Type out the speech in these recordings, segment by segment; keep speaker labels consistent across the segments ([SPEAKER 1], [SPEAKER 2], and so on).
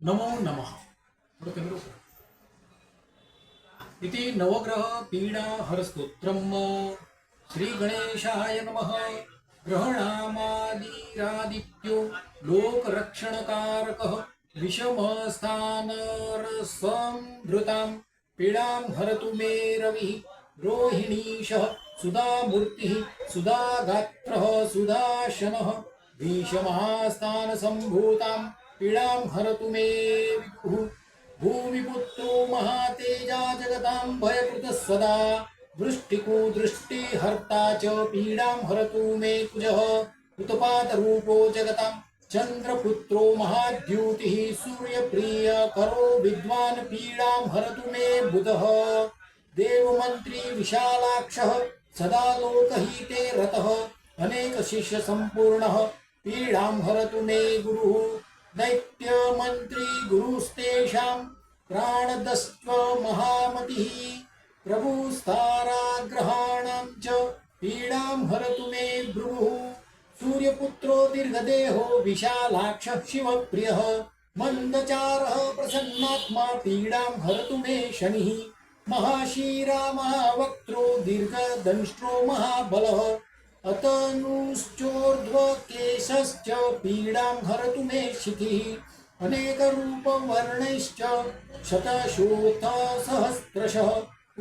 [SPEAKER 1] नमो नमः इति नवग्रह पीडा हरस्तोत्रम् श्री गणेशाय नमः। ग्रहणामादिरादित्यो लोकरक्षणकारकः विषमस्थानरसंभृतां पीडां हरतु मे रविः रोहिणीशः सुधामूर्तिः सुधागात्रः सुधाशनः भीषमहास्थानसम्भूतां पीडां हरतु मे विभुः। भूमिपुत्रो महातेजा जगतां भयकृतः सदा वृष्टिको दृष्टिहर्ता च पीडां हरतु मे कुजः। उत्पातरूपो जगतां चन्द्रपुत्रो महाद्युतिः सूर्यप्रियकरो विद्वान् पीडां हरतु मे बुधः। देवमन्त्री विशालाक्षः सदा लोकहिते रतः अनेकशिष्यसम्पूर्णः पीडां हरतु मे गुरुः। दैत्यमन्त्री गुरुस्तेषां प्राणदस्त्व महामतिः प्रभुस्ताराग्रहाणां च पीडां हरतु मे भृगुः। सूर्यपुत्रो दीर्घदेहो विशालाक्षः शिवप्रियः मन्दचारः प्रसन्नात्मा पीडां हरतु मे शनिः। महाशीरा महावक्त्रो दीर्घदंष्ट्रो महाबलः अतनुश्चोर्ध्वकेशश्च पीडां हरतु मे शिखिः। अनेकरूपवर्णैश्च शतशोथसहस्रशः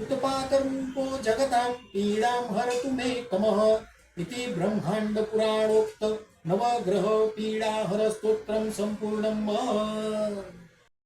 [SPEAKER 1] उत्पातरूपो जगतां पीडां हरतु मे तमः। इति ब्रह्माण्डपुराणोक्त नवग्रह पीडाहर स्तोत्रं सम्पूर्णम्।